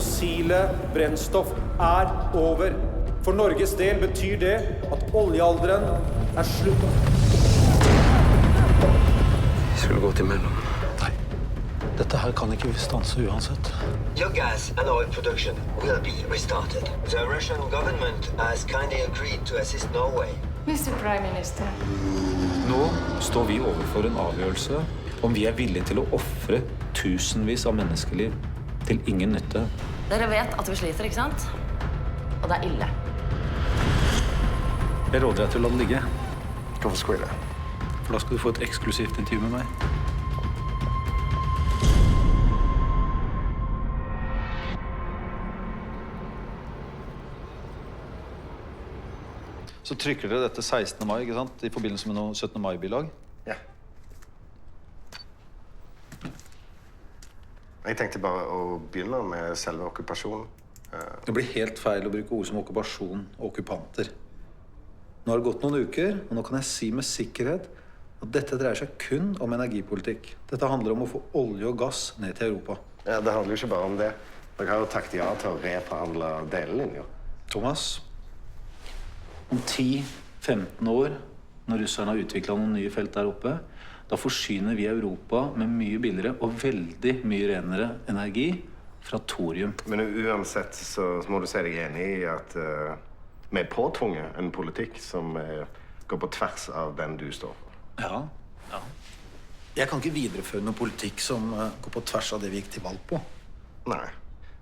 fossile brennstoff over. For Norges del betyr det at oljealderen slutt. Vi skulle gått imellom. Nei, dette her kan ikke vi stanse uansett. Your gas and oil production will be restarted. The Russian government has kindly agreed to assist Norway. Mr. Prime Minister. Nå står vi overfor en avgjørelse om vi villige til å offre tusenvis av menneskeliv til ingen nytte. Dere vet at vi sliter, ikke sant? Og det ille. Jeg råder deg til å la det ligge. Hvorfor skulle jeg det? For da skal du få et eksklusivt intervju med meg. Så trykker dere dette 16. mai, ikke sant? I forbindelse med noe 17. mai-bilag. Ja. Jeg tenkte bare å begynne med selve okkupasjonen. Det blir helt feil å bruke ord som okkupasjon og okkupanter. Nå har det gått noen uker, og nå kan jeg si med sikkerhet at dette dreier seg kun om energipolitikk. Dette handler om å få olje og gass ned til Europa. Ja, det handler jo ikke bare om det. Dere har jo takket ja til å reforhandle delelinjer. Thomas, om 10-15 år, når russerne har utviklet noen nye felt der oppe, da forsyner vi Europa med mye billigere og veldig mye renere energi fra thorium. Men uansett så må du si deg enig i at vi påtvunget en politikk som går på tvers av den du står for. Ja. Jeg kan ikke videreføre noen politikk som går på tvers av det vi gikk til valg på. Nei,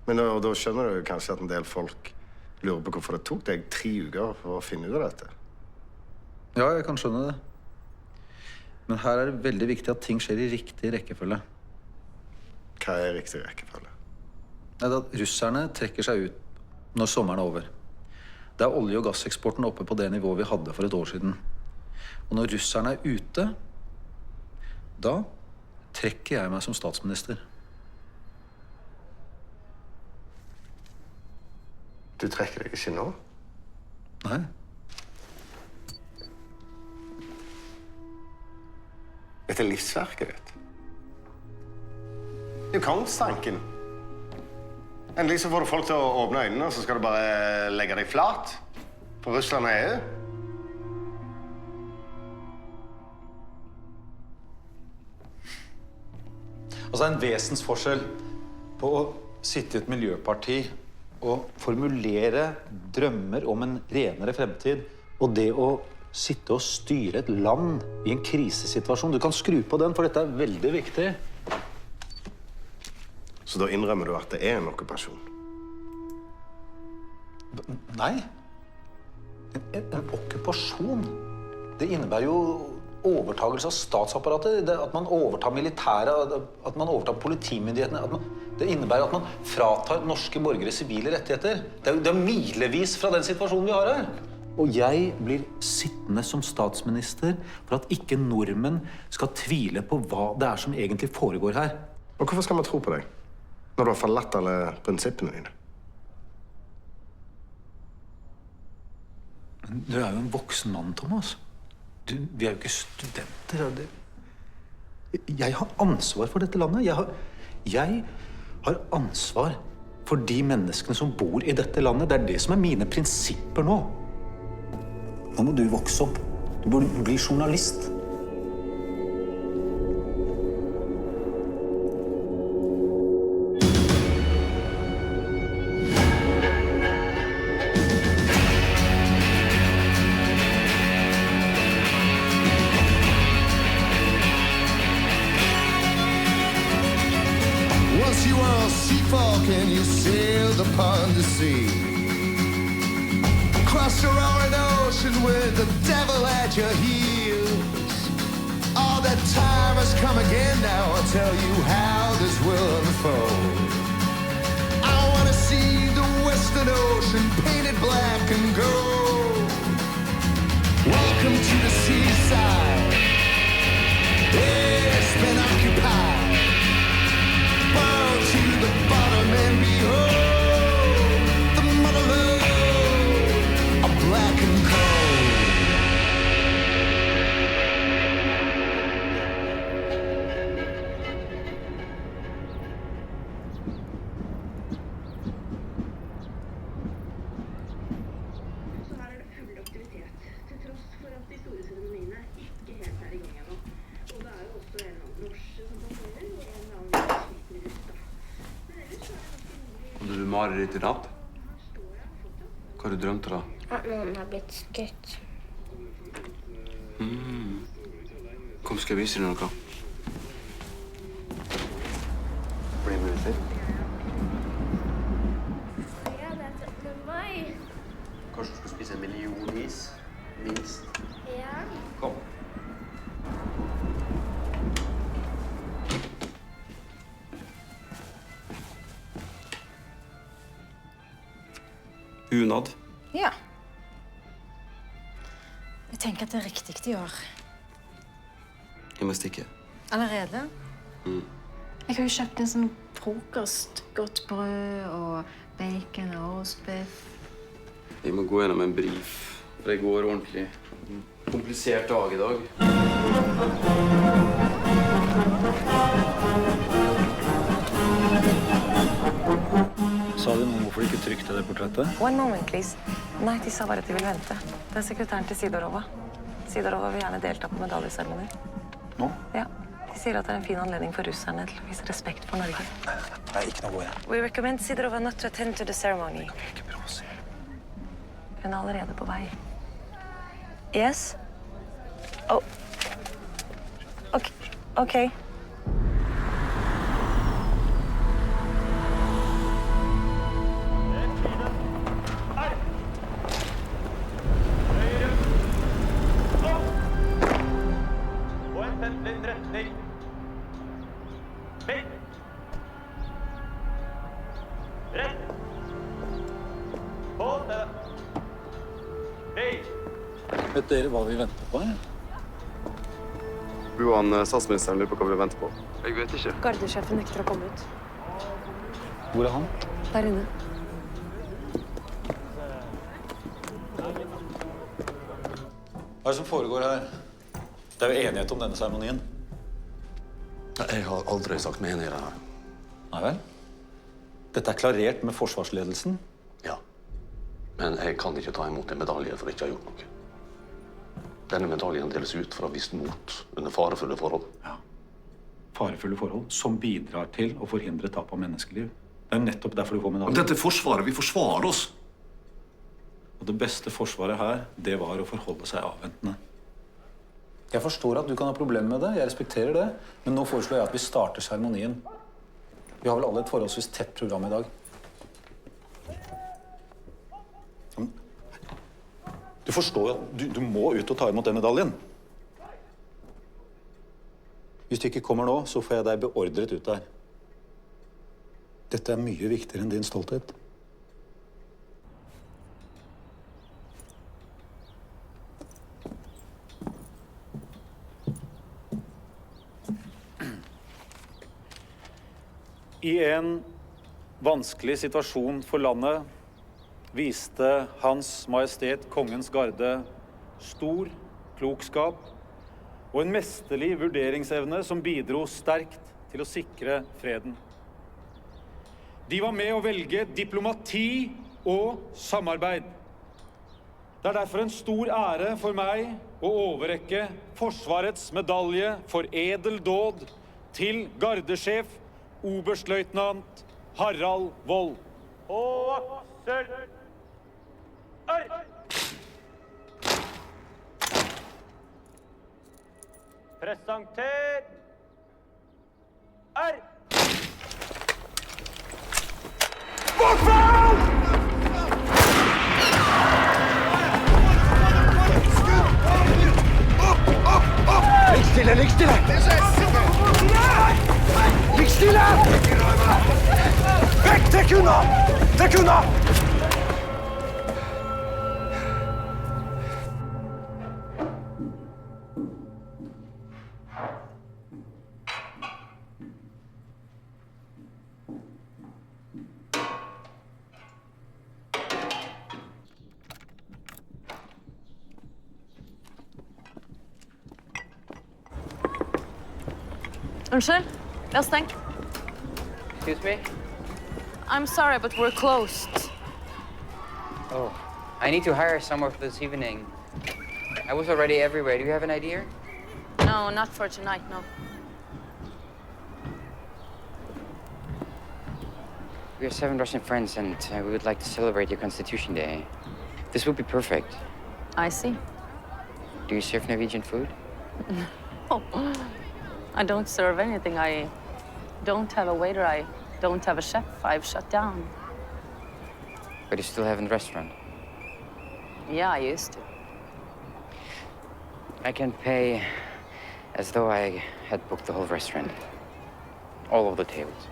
men da skjønner du kanskje at en del folk lurer på hvorfor det tok deg 3 uker for å finne ut av dette. Ja, jeg kan skjønne det. Men her det veldig viktig at ting skjer i riktig rekkefølge. Hva riktig rekkefølge? Det at russerne trekker seg ut når sommeren over. Det olje- og gasseksporten oppe på det nivået vi hadde for et år siden. Og når russerne ute, da trekker jeg meg som statsminister. Du trekker deg ikke nå? Nei. Dette livsverket ditt. Det er jo kongstanken. Endelig så får du folk til å åpne øynene, og så skal du bare legge deg flat for Russland og EU. Altså en vesensforskjell på å sitte i et miljøparti og formulere drømmer om en renere fremtid, og det å sitte og styre et land i en krisesituasjon. Du kan skru på den, for dette veldig viktig. Så da innrømmer du at det en okkupasjon? Nei. En okkupasjon, det innebærer jo overtagelse av statsapparatet, at man overtar militæret, at man overtar politimyndighetene, det innebærer at man fratar norske borgere sivile rettigheter. Det er milevis fra den situasjonen vi har her. Og jeg blir sittende som statsminister for at ikke nordmenn skal tvile på hva det som egentlig foregår her. Og hvorfor skal man tro på deg, når du har forlatt alle prinsippene dine? Men du jo en voksen mann, Thomas. Vi jo ikke studenter. Jeg har ansvar for dette landet. Jeg har ansvar for de menneskene som bor i dette landet. Det det som mine prinsipper nå. Nå må du vokse opp. Du burde bli journalist. Once you were a sea folk and you sailed upon the sea. Crossed a roaring ocean with the devil at your heels. All that time has come again now. I'll tell you how this will unfold. I want to see the Western Ocean painted black and gold. Welcome to the seaside. It's been occupied. Bow to the bottom and behold the motherlode of black and cold. mareritt I natt? Hva har du drømt da? At noen har blitt skutt. Kom, skal jeg vise deg noe? Bli med litt til. Ja, det er 17. mai. Kanskje du skal spise en million is? Minst. Ja. Kom. Hunad. Ja. Jeg tenker at det er riktig I år. Jeg må stikke. Allerede? Jeg har jo kjøpt en sånn frokost. Godt brød og bacon og rostbiff. Jeg må gå gjennom en brief. Det går ordentlig. Komplisert dag I dag. Sa du noe hvorfor du ikke trykte det portrettet? One moment, please. Nei, de sa bare at de vil vente. Det er sekretæren til Sidorova. Sidorova vil gjerne delta på medaljeseremoni. Nå? Ja. De sier at det er en fin anledning for russerne til å vise respekt for Norge. Nei, ikke noe igjen. We recommend Sidorova not to attend to the ceremony. Ikke provoser. Hun er allerede på vei. Yes? Oh. Ok. Ok. Vet dere hva vi venter på? Statsministeren lurer på hva vi venter på. Jeg vet ikke. Gardesjefen nekter å komme ut. Hvor er han? Der inne. Hva er det som foregår her? Det er jo enighet om denne seremonien. Jeg har aldri sagt meg enig I det her. Nei vel? Dette er klarert med forsvarsledelsen. Ja. Men jeg kan ikke ta imot en medalje for ikke å ha gjort noe. Denne medaljen deles ut for å ha vist mot under farefulle forhold. Ja. Farefulle forhold som bidrar til å forhindre tap av menneskeliv. Det er nettopp derfor du får medaljen. Dette er forsvaret. Vi forsvarer oss. Og det beste forsvaret her, det var å forholde seg avventende. Jeg forstår at du kan ha problemer med det, jeg respekterer det, men nå foreslår jeg at vi starter seremonien. Vi har vel alle et forholdsvis tett program I dag. Du forstår jo at du må ut og ta imot den medaljen. Hvis du ikke kommer nå, så får jeg deg beordret ut der. Dette er mye viktigere enn din stolthet. I en vanskelig situasjon for landet viste Hans Majestet Kongens Garde stor klokskap og en mesterlig vurderingsevne som bidro sterkt til å sikre freden. De var med å velge diplomati og samarbeid. Det er derfor en stor ære for meg å overrekke Forsvarets medalje for edel dåd til gardesjef oberstløytnant Harald Wold. Og aksel! Presenter! Bakfall! Ligg stille, ligg stille! Ligg stille! Vekk, trekk unna! Trekk unna! Unnskyld, vi har stengt. Excuse me? I'm sorry, but we're closed. Oh, I need to hire somewhere for this evening. I was already everywhere. Do you have an idea? No, not for tonight, no. We are 7 Russian friends, and we would like to celebrate your Constitution Day. This would be perfect. I see. Do you serve Norwegian food? Oh, I don't serve anything. I don't have a waiter. I don't have a chef. I've shut down. But you still have a restaurant? Yeah, I used to. I can pay as though I had booked the whole restaurant. All of the tables.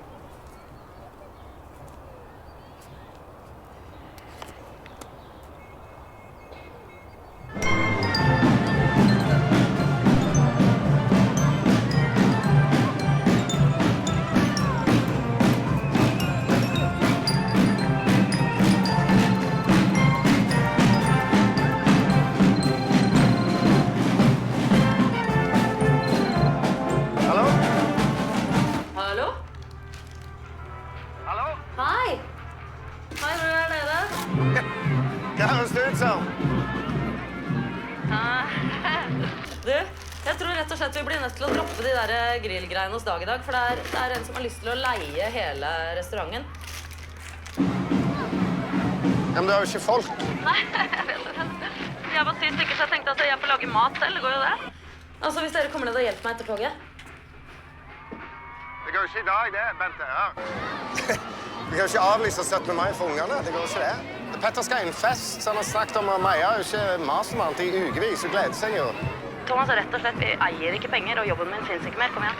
Grillgreiene hos Dag I dag, for det er en som har lyst til å leie hele restauranten. Ja, men det er jo ikke folk. Nei, jeg vet det. Jeg var 10 stykker, så jeg tenkte at jeg får lage mat selv. Går jo det? Altså, hvis dere kommer ned og hjelper meg etter toget. Det går jo ikke I dag, det, Bente. Ja. Vi kan jo ikke avlyse 17. mai for ungene. Det går jo ikke det. Petter skal ha en fest, så han har snakket om Maja har jo ikke mast om alt I ukevis, så gleder seg jo. Thomas, rett og slett, vi eier ikke penger, og jobben min finnes ikke mer. Kom igjen.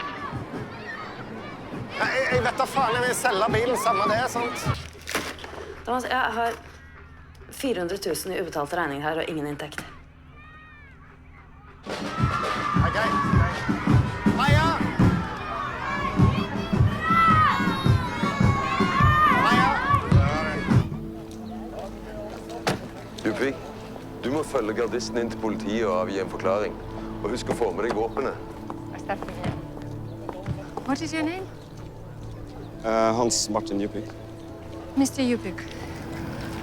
Jeg vet da faen, jeg vil selge bilen samme det, sant? Thomas, jeg har 400 000 I ubetalte regninger her, og ingen inntekt. Ok. Maja! Maja! Dupvik, du må følge gardisten inn til politiet og avgi en forklaring. Og husk å få med deg våpenet. What is your name? Hans Martin Dupvik. Mr. Yupik,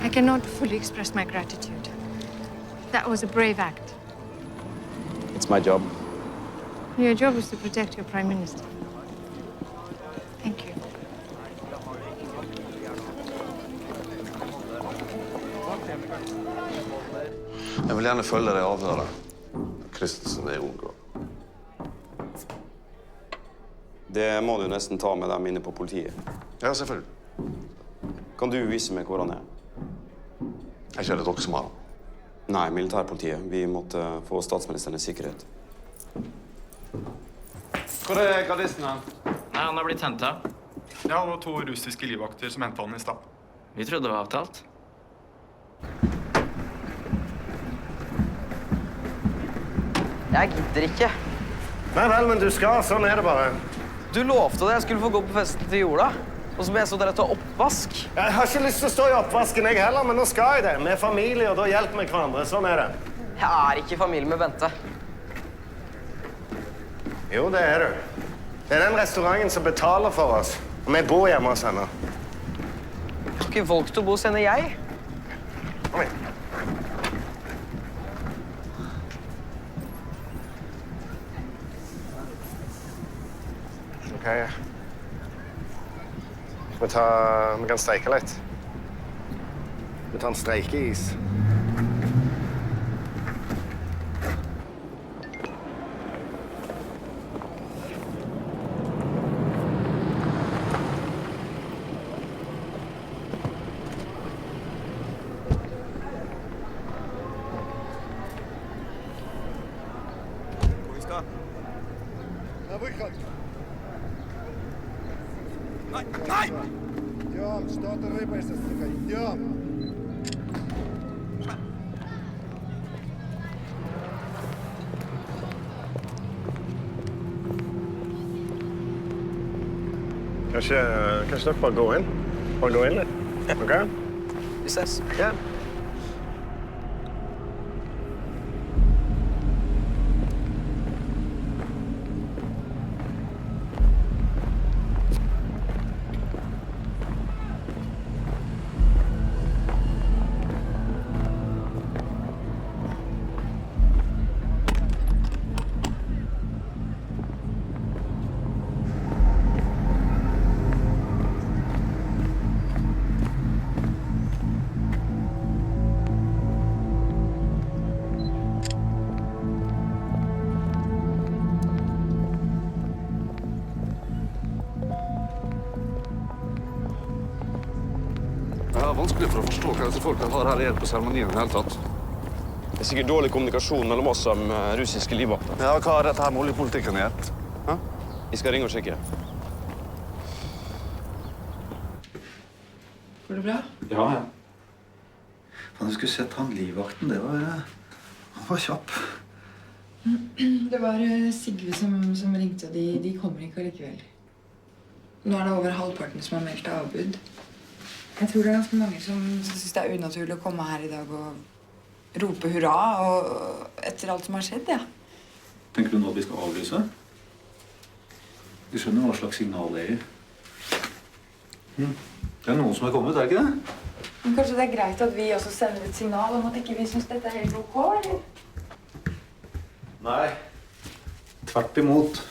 I cannot fully express my gratitude. That was a brave act. It's my job. Your job is to protect your prime minister. Thank you. Jeg vil gjerne følge deg avhøret. Kristensen unngå. Det må du nesten ta med dem inne på politiet. Ja, selvfølgelig. Kan du vise meg hvor han er? Er ikke det dere som har han? Nei, militærpolitiet. Vi måtte få statsministeren I sikkerhet. Hvor er gardisten han? Nei, han har blitt hentet. Ja, det var 2 russiske livvakter som hentet han I sted. Vi trodde det var avtalt. Jeg gidder ikke. Nei vel, men du skal. Sånn det bare. Du lovte det jeg skulle få gå på festen til Jola. Og så ble jeg så der til oppvask. Jeg har ikke lyst til å stå I oppvasken, jeg heller, men nå skal jeg det. Vi familie, og da hjelper vi hverandre. Sånn det. Jeg ikke I familie med Bente. Jo, det du. Det den restauranten som betaler for oss. Og vi bor hjemme hos henne. Jeg har ikke valgt å bo hos henne, jeg. Kom igjen. Ok. Vi kan streike litt. Vi tar en streikeis. Nei! Идем, что ты рыпаешься, сука, идем! Kanskje dere bare gå inn? Bare gå inn litt? Ok? Vi ses. Ja. har vanskelig for å forstå hva disse folka har her igjen på seremonien i det hele tatt. Det er sikkert dårlig kommunikasjon mellom oss som russiske livvakter. Ja, hva har dette her med oljepolitikken gjort? Vi skal ringe og sjekke. Går det bra? Ja. Faen, du skulle sett han livvakten. Han var kjapp. Det var Sigve som ringte, og de kommer ikke allikevel. Nå er det over halvparten som har meldt avbud. Jeg tror det er ganske mange som synes det er unaturlig å komme her i dag og rope hurra og etter alt som har skjedd, ja. Tenker du nå at vi skal avlyse? Du skjønner hva slags signal det gir. Det er noen som er kommet, er det ikke det? Men kanskje det er greit at vi også sender et signal om at ikke vi synes dette er helt ok, eller? Nei. Tvert imot.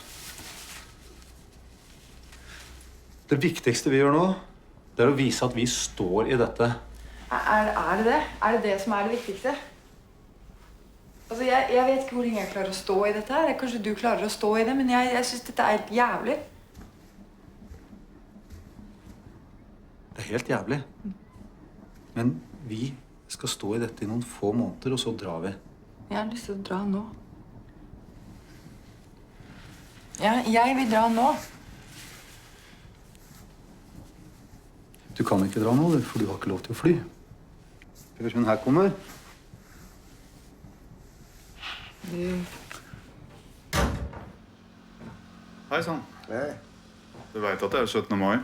Det viktigste vi gjør nå, det er å vise at vi står i dette. Er det det? Er det det som er det viktigste? Altså, jeg vet ikke hvor lenge jeg klarer å stå i dette her. Kanskje du klarer å stå i det, men jeg synes dette er helt jævlig. Det er helt jævlig. Men vi skal stå i dette i noen få måneder, og så drar vi. Jeg har lyst til å dra nå. Ja, jeg vil dra nå. Du kan ikke dra nå, for du har ikke lov til å fly. Hun her kommer. Hei sann. Hei. Du vet at det er 17. mai?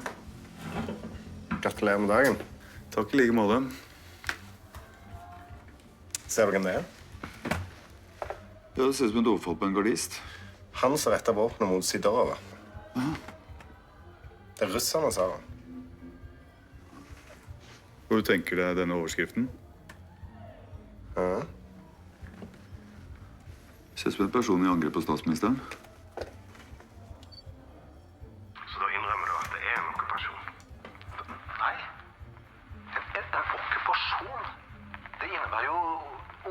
Gratulerer med dagen. Takk i like måte. Ser du hvem det er? Ja, det ser ut som et overfall på en gardist. Han som rettet våpenet mot Sidorova. Det er russerne, sa han. Hvor du tenker deg denne overskriften? Ja. Ser ut som en person i angrep på statsministeren. Så da innrømmer du at det er en okkupasjon? Nei. En okkupasjon, det innebærer jo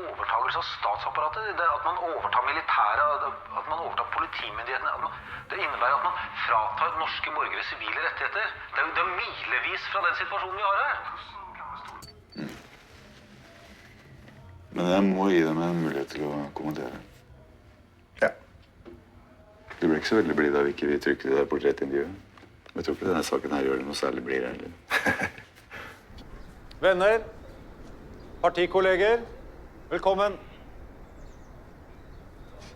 overtagelse av statsapparatet. At man overtar militæret, at man overtar politimyndighetene. Det innebærer at man fratar norske borgere sivile rettigheter. Det er jo milevis fra den situasjonen vi har her. Men jeg må gi dem en mulighet til å kommentere. Ja. Du ble ikke så veldig blid av ikke vi trykket det der portrettintervjuet. Jeg tror ikke denne saken her gjør det noe særlig blid heller. Venner, partikolleger, velkommen.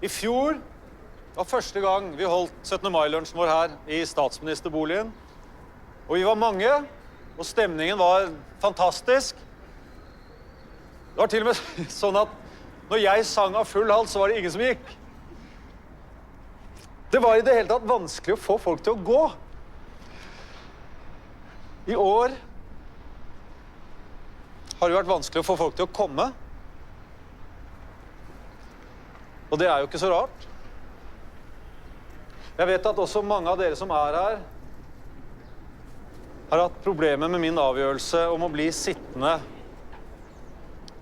I fjor var første gang vi holdt 17. mai-lunsjen vår her i statsministerboligen. Og vi var mange, og stemningen var fantastisk. Det var til og med sånn at når jeg sang av full hals, så var det ingen som gikk. Det var i det hele tatt vanskelig å få folk til å gå. I år har det vært vanskelig å få folk til å komme. Og det er jo ikke så rart. Jeg vet at også mange av dere som er her, har hatt problemer med min avgjørelse om å bli sittende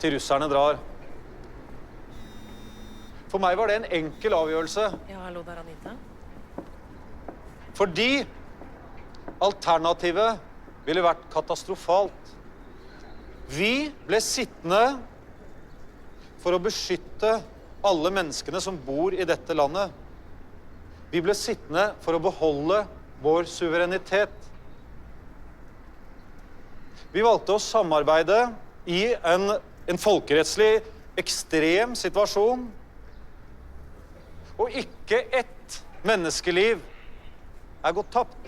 til russerne drar. For meg var det en enkel avgjørelse. Ja, hallo der, Anita. Fordi alternativet ville vært katastrofalt. Vi ble sittende for å beskytte alle menneskene som bor i dette landet. Vi ble sittende for å beholde vår suverenitet. Vi valgte å samarbeide i en folkerettslig ekstrem situasjon. Og ikke ett menneskeliv er gått tapt.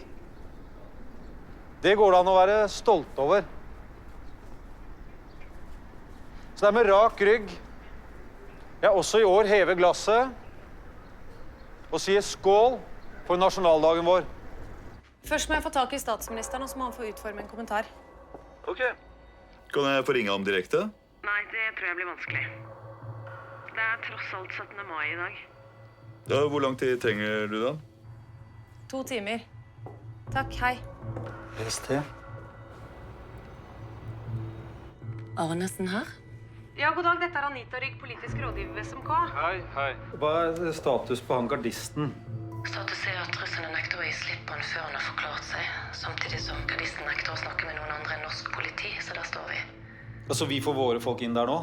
Det går det an å være stolt over. Så det er med rak rygg jeg også i år hever glasset og sier skål for nasjonaldagen vår. Først må jeg få tak i statsministeren, og så må han få utforme en kommentar. Ok. Kan jeg få ringe ham direkte? Nei, det tror jeg blir vanskelig. Det er tross alt 17. mai i dag. Ja, hvor lang tid trenger du da? 2 timer. Takk, hei. ST. Arnesen her? Ja, god dag. Dette er Anita Rygg, politisk rådgiver ved SMK. Hei, hei. Hva er status på han gardisten? Status er at russerne nekter å gi slipp på han før han har forklart seg, samtidig som gardisten nekter å snakke med noen andre enn norsk politi, så der står vi. Altså, vi får våre folk inn der nå?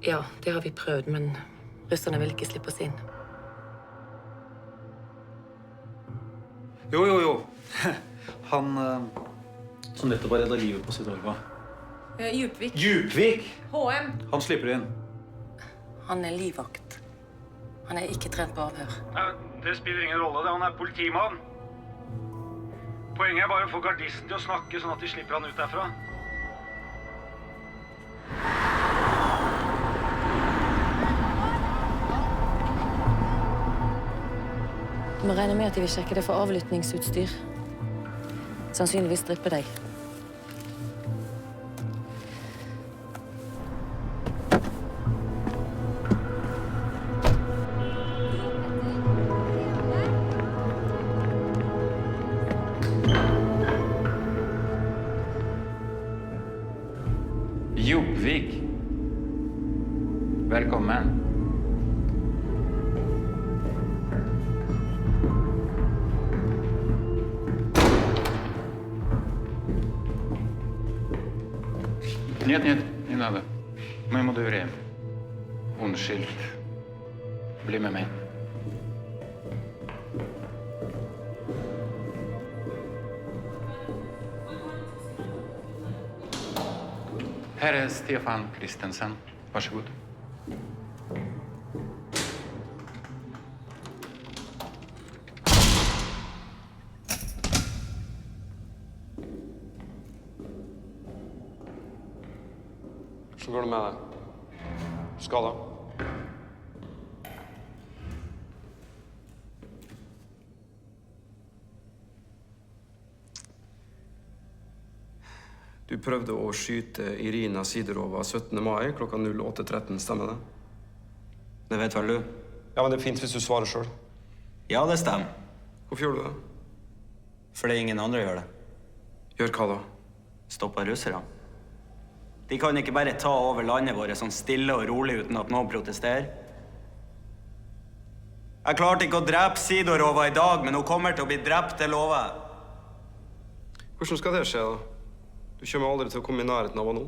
Ja, det har vi prøvd, men russerne vil ikke slippe oss inn. Jo. Han som nettopp har reddet livet på Sidorva. Djupvik. Djupvik! HM. Han slipper inn. Han er livvakt. Han er ikke trent på avhør. Det spiller ingen rolle, han er politimann. Poenget er bare å få gardisten til å snakke, sånn at de slipper han ut derfra. Du må regne med at de vil sjekke det for avlyttingsutstyr. Sannsynligvis strippe deg. Djupvik. Velkommen. Нет, не надо. Мы ему доверяем. Он Шильд. Bli med mig. Här är Stefan Kristensen. Varsågod. Så går det med deg. Skada. Du prøvde å skyte Irina Sidorova 17. mai klokka 08:13, stemmer det? Det vet vel du? Ja, men det er fint hvis du svarer selv. Ja, det stemmer. Hvorfor gjør du det? Fordi ingen andre gjør det. Gjør hva da? Stopper russerne. De kan ikke bare ta over landet vårt sånn stille og rolig uten at noen protesterer. Jeg klarte ikke å drepe Sidorova i dag, men hun kommer til å bli drept, det lover jeg. Hvordan skal det skje da? Du kommer aldri til å komme i nærheten av henne nå.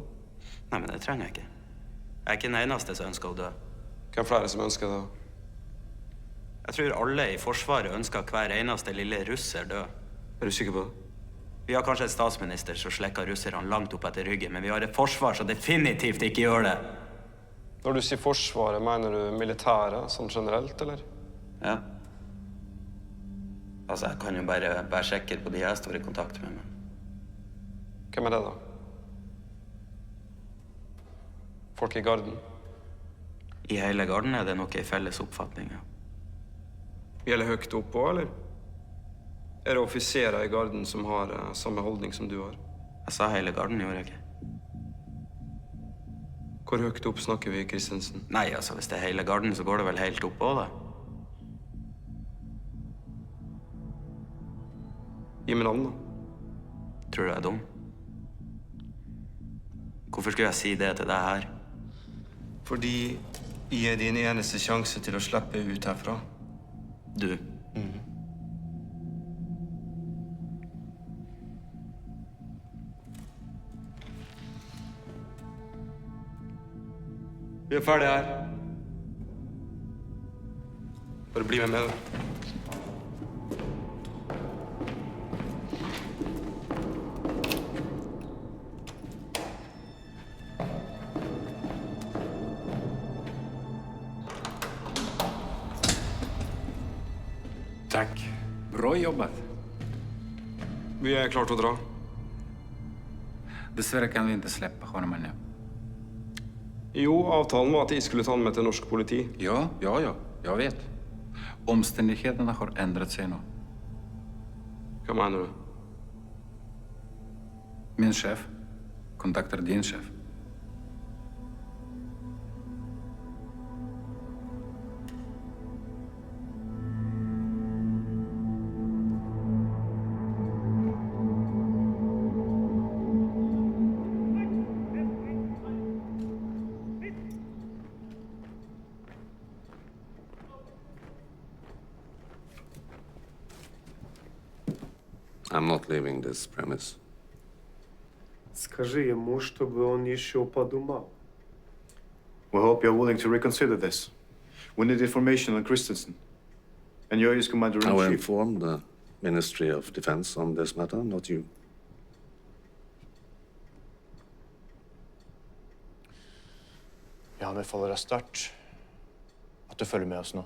Nei, men det trenger jeg ikke. Jeg er ikke den eneste som ønsker å dø. Hvem flere som ønsker det? Jeg tror alle i Forsvaret ønsker hver eneste lille russer dø. Er du sikker på det? Vi har kanskje en statsminister som slekker russerne langt opp etter ryggen, men vi har et forsvar som definitivt ikke gjør det. Når du sier Forsvaret, mener du militæret sånn generelt, eller? Ja. Altså, jeg kan jo bare være sikker på de jeg står i kontakt med. Hvem er det da? Folk i garden? I hele garden er det nok en felles oppfatning, ja. Gjelder høyt oppå, eller? Er det offiserer i garden som har samme holdning som du har? Jeg sa hele garden, gjorde jeg ikke. Hvor høyt opp snakker vi, Kristensen? Nei, altså, hvis det er hele garden, så går det vel helt opp også, da. Gi meg navn, da. Tror du jeg er dum? Hvorfor skulle jeg si det til deg her? Fordi jeg er din eneste sjanse til å slippe ut herfra. Du? Vi er ferdige her. Bare bli med meg. Tack. Bra jobbat. Vi är klart att dra. Dessvärre kan vi inte släppa honom ännu. Jo, avtalen var att jag skulle ta med till norsk politi. Ja, jag vet. Omständigheterna har ändrat sig nu. Vad menar du? Min chef kontaktar din chef. I'm not leaving this premise. Скажи ему, чтобы он еще подумал. We hope you're willing to reconsider this. We need information on Christensen. And you're his I will commander-in-chief. inform the Ministry of Defense on this matter, not you. Jeg anbefaler deg sterkt at du følger med oss nå.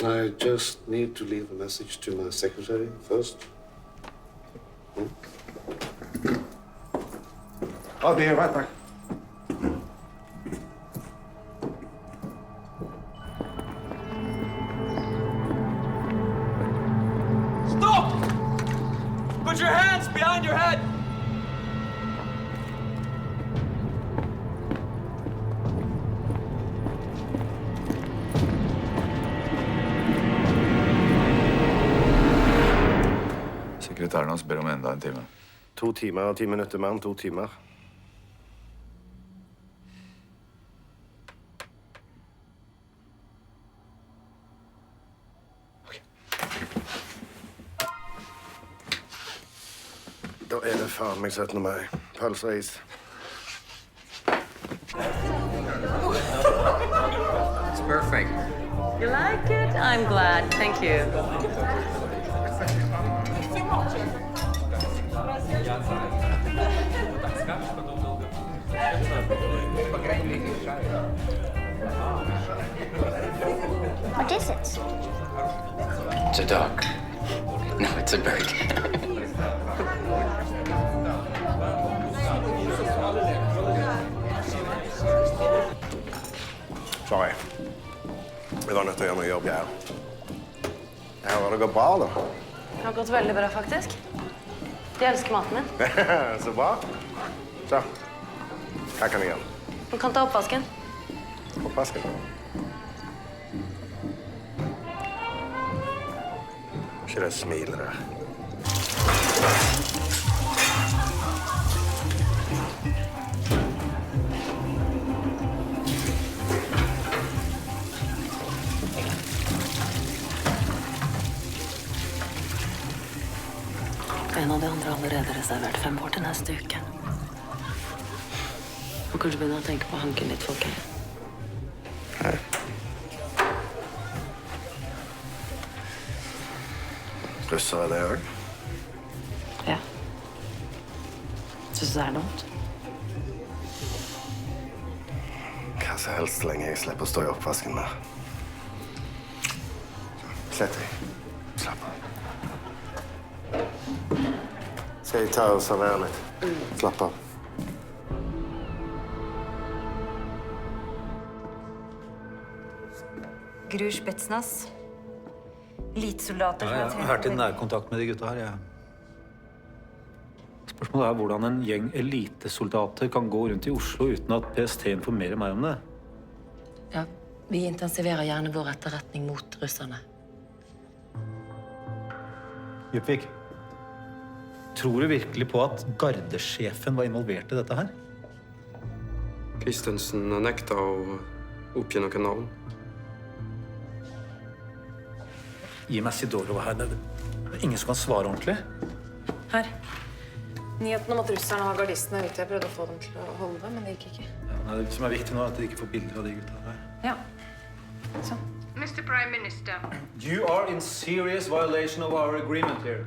I just need to leave a message to my secretary first. I'll be right back. Stop! Put your hands behind your head! Sekretæren hans ber om enda en time. 2 timer og 10 minutter mer enn 2 timer. Da er det faen meg 17. mai. Pølse og is. It's perfect. You like it? I'm glad. Thank you. What is it? It's a dog. No, it's a bird. Sorry. Vi var nødt til å gjøre noe jobb her. Ja, har det gått bra, da? Det har gått veldig bra, faktisk. De elsker maten min. Så bra. Så, hva kan jeg gjøre? Du kan ta oppvasken. Oppvasken? Ikke det smilet der. En av de andre har allerede reservert 5 år til neste uke. Og kanskje begynner å tenke på hanken litt, folk. Hei. Russere er det òg? Ja. Syns du det er dumt? Hva som helst så lenge jeg slipper å stå i oppvasken der. Sett deg. Slapp av. Skal jeg ta og servere litt? Slapp av. Gru Spetsnaz. Elitesoldater. Ja, jeg har vært i nærkontakt med de gutta her. Spørsmålet er hvordan en gjeng elitesoldater kan gå rundt i Oslo uten at PST informerer meg om det. Ja, vi intensiverer gjerne vår etterretning mot russerne. Djupvik, tror du virkelig på at gardesjefen var involvert i dette her? Christensen har nekta å oppgi noen navn. Gi meg Sidorova her. Det er ingen som kan svare ordentlig. Her. Nyheten om at russerne har gardistene ute. Jeg prøvde å få dem til å holde det, men det gikk ikke. Ja, det som er viktig nå er at de ikke får bilder av de gutta her. Ja. Sånn. Mr. Prime Minister, You are in serious violation of our agreement here.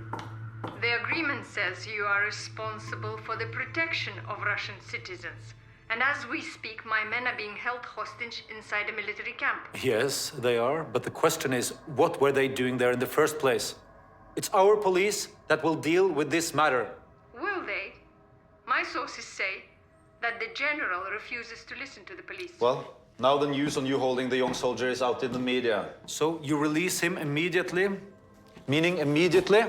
the agreement says you are responsible for the protection of Russian citizens. And as we speak, my men are being held hostage inside a military camp. Yes, they are. But the question is, what were they doing there in the first place? It's our police that will deal with this matter. Will they? My sources say that the general refuses to listen to the police. Well, now the news on you holding the young soldier is out in the media. So you release him immediately, meaning immediately,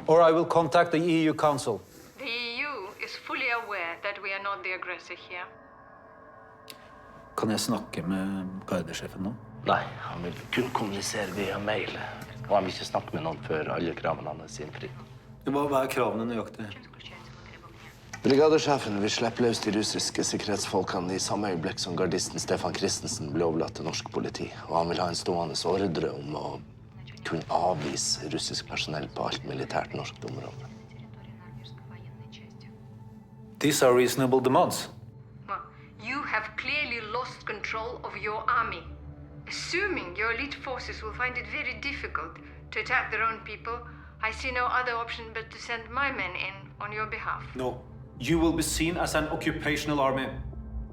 or I will contact the EU Council. The EU is fully aware that we are not the aggressor here. Kan jeg snakke med gardesjefen nå? Nei, han vil kun kommunisere via mail. Og han vil ikke snakke med noen før alle kravene hans er innfridd. Hva er kravene nøyaktig? Brigadesjefen vil slippe løs de russiske sikkerhetsfolkene i samme øyeblikk som gardisten Stefan Christensen ble overlatt til norsk politi. Og han vil ha en stående ordre om å kunne avvise russisk personell på alt militært norsk område. These are reasonable demands. Well, you have clearly lost control of your army. Assuming your elite forces will find it very difficult to attack their own people, I see no other option but to send my men in on your behalf. No. You will be seen as an occupational army.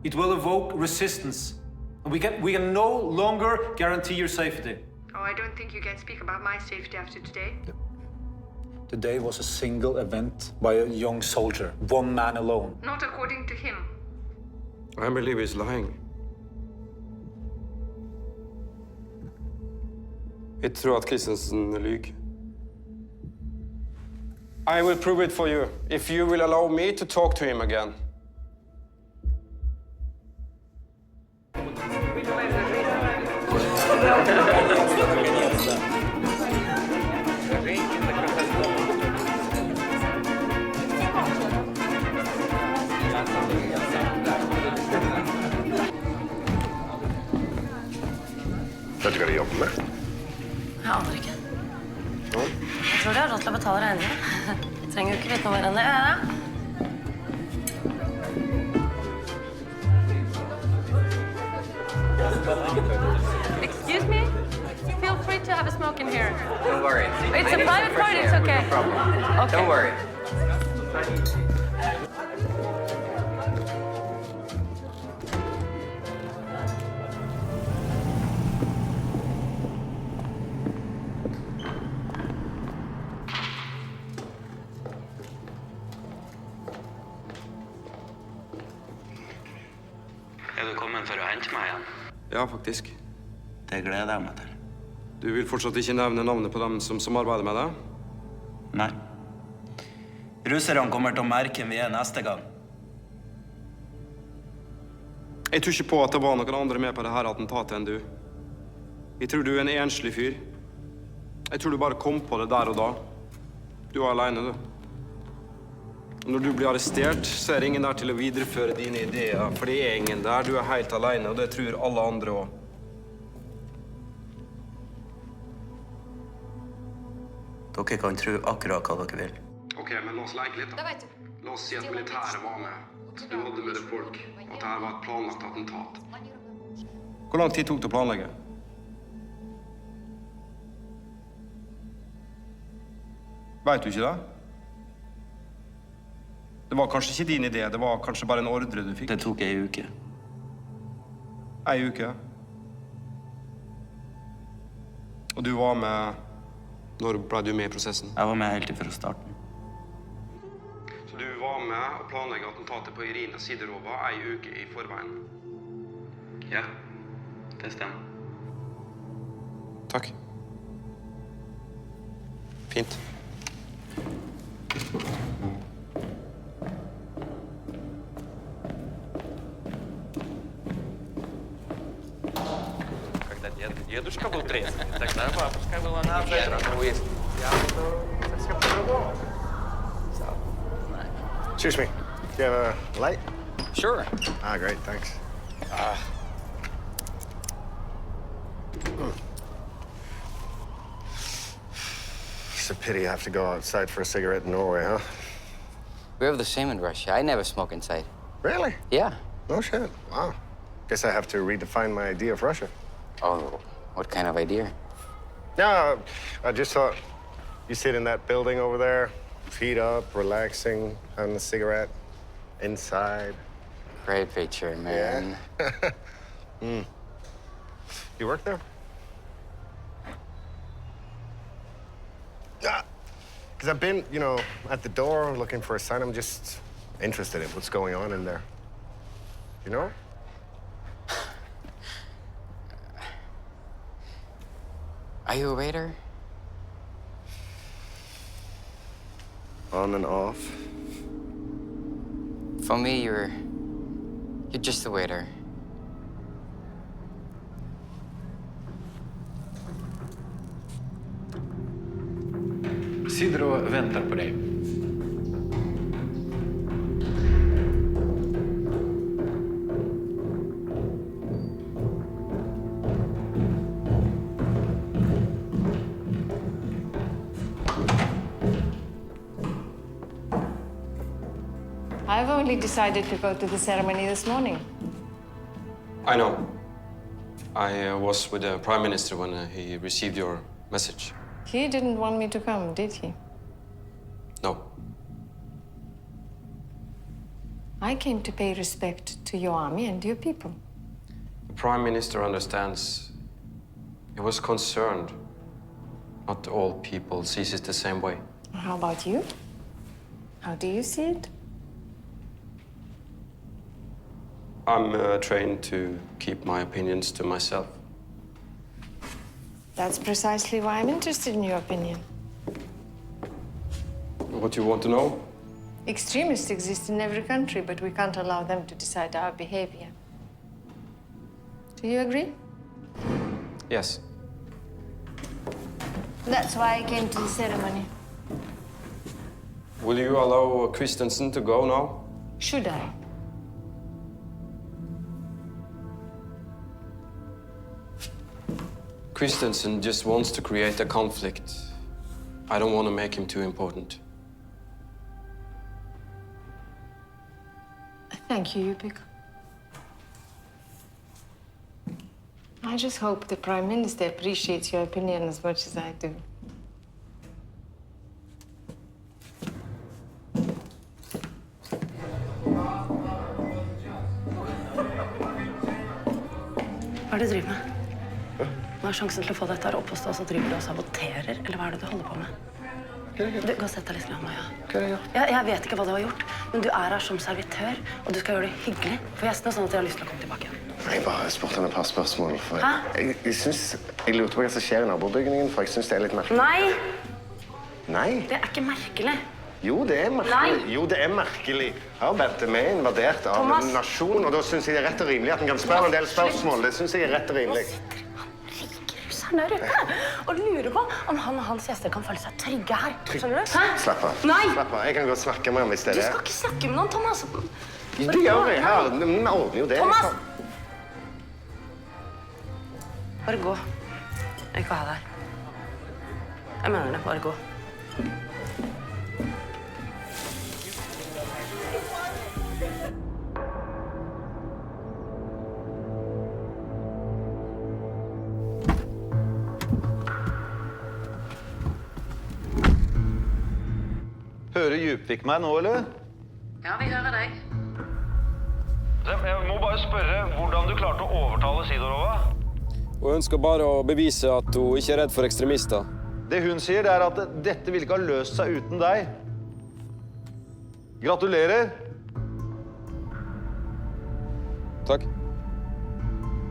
It will evoke resistance. And we can no longer guarantee your safety. Oh, I don't think you can speak about my safety after today. Today was a single event by a young soldier, one man alone. Not according to him. I believe he's lying. Jeg tror at Christensen lyver. I will prove it for you, if you will allow me to talk to him again. Vet du hva de jobber med? Jeg aner ikke. Jeg tror de har råd til å betale regningene. Vi trenger jo ikke vite noe mer enn det, ja? Excuse me? Feel free to have a smoke in here. Don't worry. It's I a need private some fresh party, air. it's okay. No problem. Okay. Don't worry. Er du kommet for å hente meg igjen? Ja, faktisk. Det gleder jeg meg til. Du vil fortsatt ikke nevne navnet på dem som samarbeider med deg? Nei. Russerne kommer til å merke hvem vi er neste gang. Jeg tror ikke på at det var noen andre med på dette attentatet enn du. Jeg tror du er en enslig fyr. Jeg tror du bare kom på det der og da. Du var alene, du. Og når du blir arrestert, så er det ingen der til å videreføre dine ideer. For det er ingen der. Du er helt alene, og det tror alle andre også. Dere kan tro akkurat hva dere vil. Ok, men la oss leke litt da. La oss si at militæret var med. Du hadde med deg folk, og at dette var et planlagt attentat. Hvor lang tid tok det å planlegge? Vet du ikke det? Det var kanskje ikke din idé, det var kanskje bare en ordre du fikk. Det tok ei uke. Ei uke? Og du var med... Når ble du med i prosessen? Jeg var med helt fra starten. Så du var med å planlegge attentatet på Irina Sidorova ei uke i forveien? Ja, det stemmer. Takk. Fint. Дедушка был трезвый, тогда бабушка была наоборот. Я буду совсем по-другому. Excuse me. Do you have a light? Sure. Ah, great, thanks. It's a pity you have to go outside for a cigarette in Norway, huh? We have the same in Russia. I never smoke inside. Really? Yeah. No shit. Wow. Guess I have to redefine my idea of Russia. Oh, what kind of idea? No, I just thought you sit in that building over there, feet up, relaxing, having a cigarette, inside. Great picture, man. Yeah. You work there? Yeah. Because I've been, you know, at the door looking for a sign. I'm just interested in what's going on in there. You know? Are you a waiter? On and off. For me, you're just a waiter. Sidorov väntar på dig. I've only decided to go to the ceremony this morning. I know. I was with the Prime Minister when he received your message. He didn't want me to come, did he? No. I came to pay respect to your army and your people. The Prime Minister understands. He was concerned. Not all people sees it the same way. How about you? How do you see it? I'm trained to keep my opinions to myself. That's precisely why I'm interested in your opinion. What do you want to know? Extremists exist in every country, but we can't allow them to decide our behavior. Do you agree? Yes. That's why I came to the ceremony. Will you allow Christensen to go now? Should I? Christensen just wants to create a conflict. I don't want to make him too important. Thank you, Yupik. I just hope the Prime Minister appreciates your opinion as much as I do. Hva er det du driver med? Hva er sjansen til å få dette her opp og stå, så driver du og saboterer, eller hva er det du holder på med? Du, gå og sett deg litt, Maja. Hva er det jeg gjør? Jeg vet ikke hva du har gjort, men du er her som servitør, og du skal gjøre det hyggelig for gjestene, sånn at de har lyst til å komme tilbake igjen. Jeg bare spurte henne et par spørsmål. For Hæ? jeg lurte på hva som skjer i nabobygningen, for jeg synes det er litt merkelig. Nei! Nei? Det er ikke merkelig. Jo, det er merkelig. Nei. Jo, det er merkelig. Her, Bente, vi er invadert av Thomas. en nasjon, og da synes jeg det er rett og rimelig at en kan spørre en del spørsmål. Det synes jeg er rett og rimelig. Han der ute og lurer på om han og hans gjester kan føle seg trygge her. Skjønner du? Hæ? Slapp av. Nei! Slapp av. Jeg kan gå og snakke med ham hvis det Du er skal ikke snakke med noen, Thomas. Det gjør jeg her. Vi ordner jo det. Thomas! Bare gå. Jeg vil ikke ha deg her. Jeg mener det. Bare gå. Hører Djupvik meg nå, eller? Ja, vi hører deg. Jeg må bare spørre hvordan du klarte å overtale Sidorova. Hun ønsker bare å bevise at hun ikke er redd for ekstremister. Det hun sier, det er at dette vil ikke ha løst seg uten deg. Gratulerer. Takk.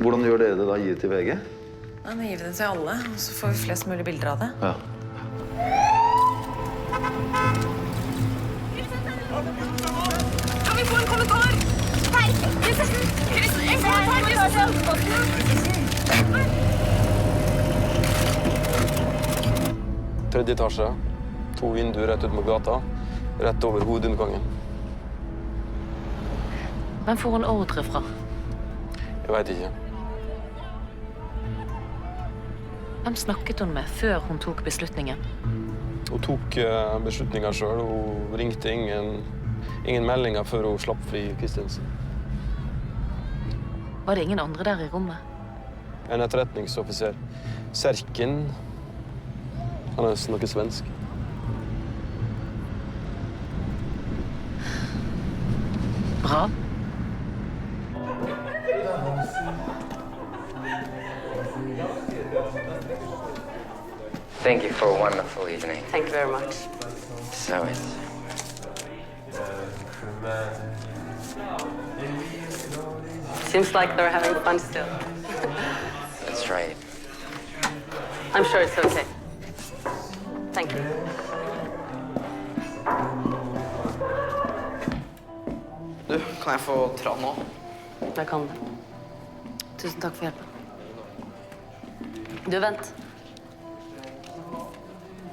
Hvordan gjør dere det da? Gi det til VG? Ja, nå gir vi det til alle, og så får vi flest mulig bilder av det. Ja. Kan vi få en kommentar? Tredje etasje. 2 vinduer rett ut mot gata. Rett over hovedinngangen. Hvem får hun ordre fra? Jeg vet ikke. Hvem snakket hun med før hun tok beslutningen? Hun tok beslutningen selv. Hun ringte ingen meldinger før hun slapp fri Christensen. Var det ingen andre der i rommet? En etterretningsoffiser. Serkin. Han snakker svensk. Bra. Thank you for a wonderful evening. Thank you very much. So it's... Seems like they're having fun still. That's right. I'm sure it's okay. Thank you. Du, kan jeg få tran nå? Jeg kan det. Tusen takk for hjelpen. Du, vent.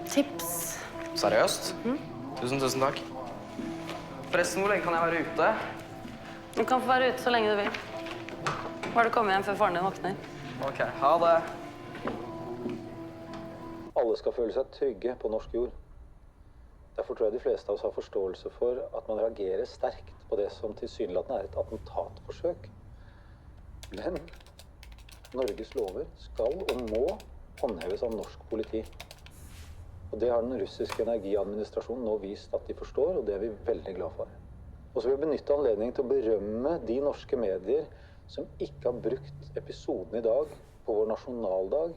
Tips. Seriøst? Tusen takk. Forresten, hvor lenge kan jeg være ute? Du kan få være ute så lenge du vil. Bare du kommer hjem før faren din våkner. Ok, ha det. Alle skal føle seg trygge på norsk jord. Derfor tror jeg de fleste av oss har forståelse for at man reagerer sterkt på det som tilsynelatende et attentatforsøk. Men Norges lover skal og må håndheves av norsk politi. Og det har den russiske energiadministrasjonen nå vist at de forstår, og det er vi veldig glad for. Og så vil jeg benytte anledningen til å berømme de norske medier som ikke har brukt episoden i dag på vår nasjonaldag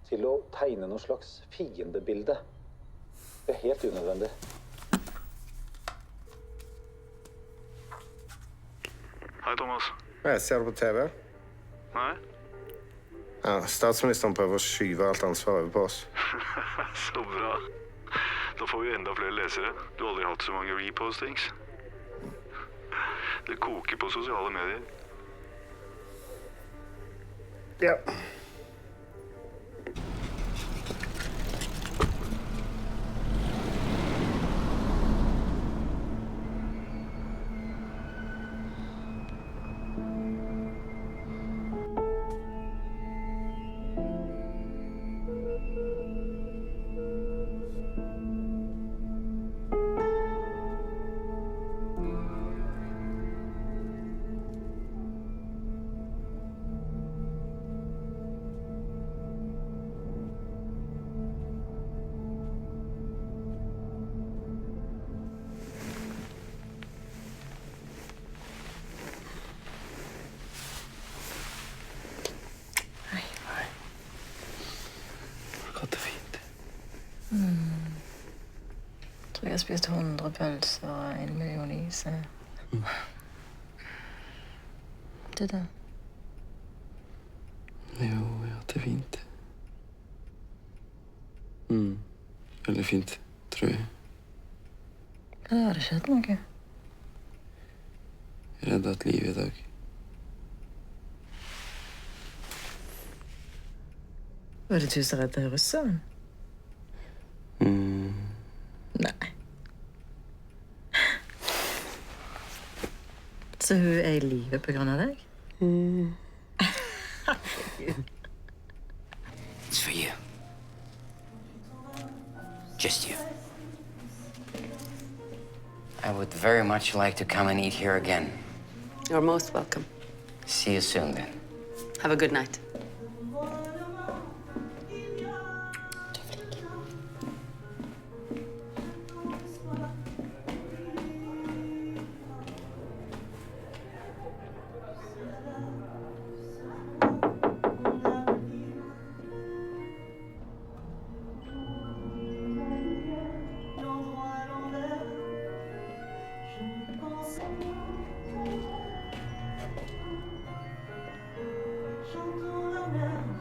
til å tegne noen slags fiendebilde. Det er helt unødvendig. Hei, Thomas. Jeg ser du på TV? Nei? Ja, statsministeren prøver å skyve alt ansvar over på oss. Så bra. Da får vi enda flere lesere. Du har aldri hatt så mange repostings. Det koker på sosiale medier. Ja. Jeg har spist 100 pølser og 1 million is. Du da? Jo, jeg har det fint. Veldig fint, tror jeg. Hva har det skjedd noe? Jeg reddet livet i dag. Var det du som reddet russeren? Nei. Så hun er i live på grunn av deg? It's for you. Just you. I would very much like to come and eat here again. You're most welcome. See you soon, then. Have a good night. J'entends la mer